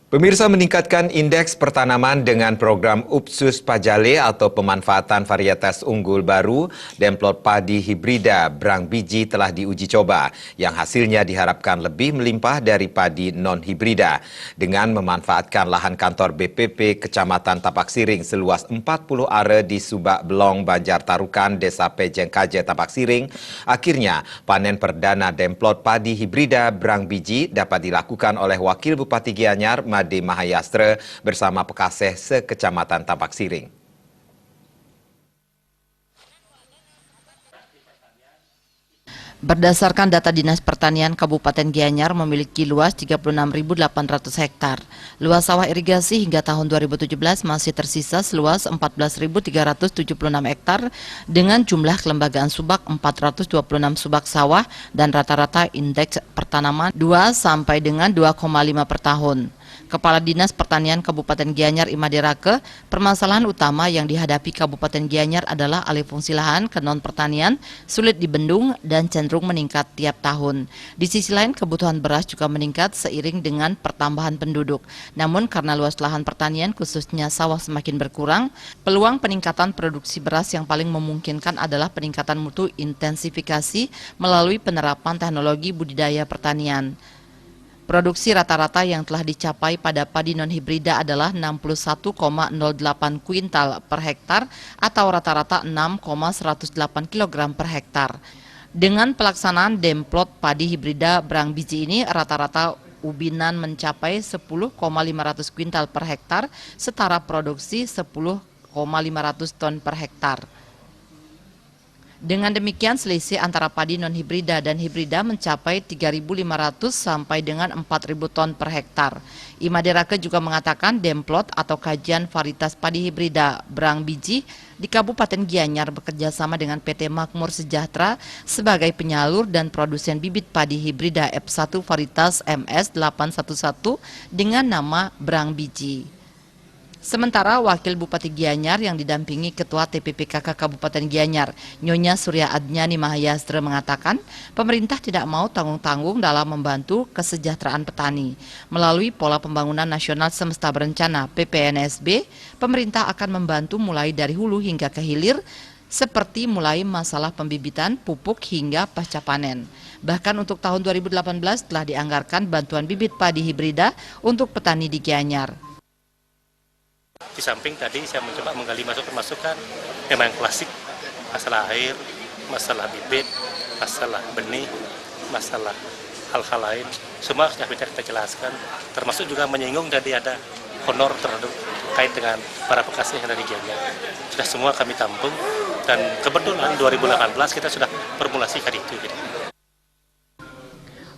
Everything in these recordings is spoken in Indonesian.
Pemirsa, meningkatkan indeks pertanaman dengan program Upsus Pajale atau pemanfaatan varietas unggul baru Demplot padi hibrida Brang biji telah diuji coba yang hasilnya diharapkan lebih melimpah dari padi non-hibrida. Dengan memanfaatkan lahan kantor BPP Kecamatan Tapak Siring seluas 40 are di Subak Belong, Banjar Tarukan, Desa Pejeng Kaje, Tapak Siring, akhirnya panen perdana Demplot padi hibrida Brang biji dapat dilakukan oleh Wakil Bupati Gianyar Made Mahayastra bersama Pekaseh se-Kecamatan Tapak Siring. Berdasarkan data Dinas Pertanian Kabupaten Gianyar memiliki luas 36.800 hektar. Luas sawah irigasi hingga tahun 2017 masih tersisa seluas 14.376 hektar dengan jumlah kelembagaan subak 426 subak sawah dan rata-rata indeks pertanaman 2 sampai dengan 2,5 per tahun. Kepala Dinas Pertanian Kabupaten Gianyar Imade Rake, permasalahan utama yang dihadapi Kabupaten Gianyar adalah alih fungsi lahan ke non-pertanian, sulit dibendung dan cenderung meningkat tiap tahun. Di sisi lain, kebutuhan beras juga meningkat seiring dengan pertambahan penduduk. Namun karena luas lahan pertanian khususnya sawah semakin berkurang, peluang peningkatan produksi beras yang paling memungkinkan adalah peningkatan mutu intensifikasi melalui penerapan teknologi budidaya pertanian. Produksi rata-rata yang telah dicapai pada padi non-hibrida adalah 61,08 kuintal per hektar atau rata-rata 6,108 kg per hektar. Dengan pelaksanaan Demplot padi hibrida Brang biji ini, rata-rata ubinan mencapai 10,500 kuintal per hektar, setara produksi 10,500 ton per hektar. Dengan demikian, selisih antara padi non-hibrida dan hibrida mencapai 3.500 sampai dengan 4.000 ton per hektar. Imade Rake juga mengatakan Demplot atau kajian varietas padi hibrida Brang biji di Kabupaten Gianyar bekerjasama dengan PT Makmur Sejahtera sebagai penyalur dan produsen bibit padi hibrida F1 varietas MS811 dengan nama Brang biji. Sementara Wakil Bupati Gianyar yang didampingi Ketua TPPKK Kabupaten Gianyar, Nyonya Surya Adnyani Mahayastra mengatakan, pemerintah tidak mau tanggung-tanggung dalam membantu kesejahteraan petani. Melalui Pola Pembangunan Nasional Semesta Berencana (PPNSB), pemerintah akan membantu mulai dari hulu hingga ke hilir, seperti mulai masalah pembibitan, pupuk hingga pasca panen. Bahkan untuk tahun 2018 telah dianggarkan bantuan bibit padi hibrida untuk petani di Gianyar. Di samping tadi saya mencoba menggali masukan yang klasik, masalah air, masalah bibit, masalah benih, masalah hal-hal lain. Semua sudah kita jelaskan, termasuk juga menyinggung tadi ada honor terhadap kait dengan para Pekaseh yang ada di Gianyar. Sudah semua kami tampung dan kebetulan 2018 kita sudah formulasikan itu.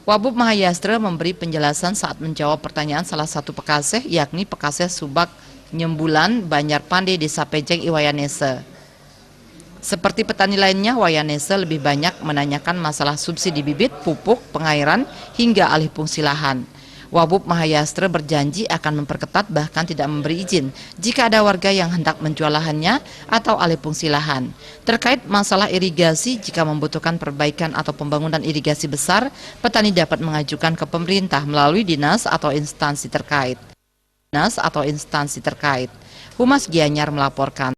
Wabub Mahayastra memberi penjelasan saat menjawab pertanyaan salah satu Pekaseh, yakni Pekaseh Subak Nyembulan, Banjar Pande, Desa Pejeng, Iwayanese. Seperti petani lainnya, Wayanese lebih banyak menanyakan masalah subsidi bibit, pupuk, pengairan, hingga alih fungsi lahan. Wabub Mahayastra berjanji akan memperketat bahkan tidak memberi izin jika ada warga yang hendak menjual lahannya atau alih fungsi lahan. Terkait masalah irigasi, jika membutuhkan perbaikan atau pembangunan irigasi besar, petani dapat mengajukan ke pemerintah melalui dinas atau instansi terkait. Humas Gianyar melaporkan.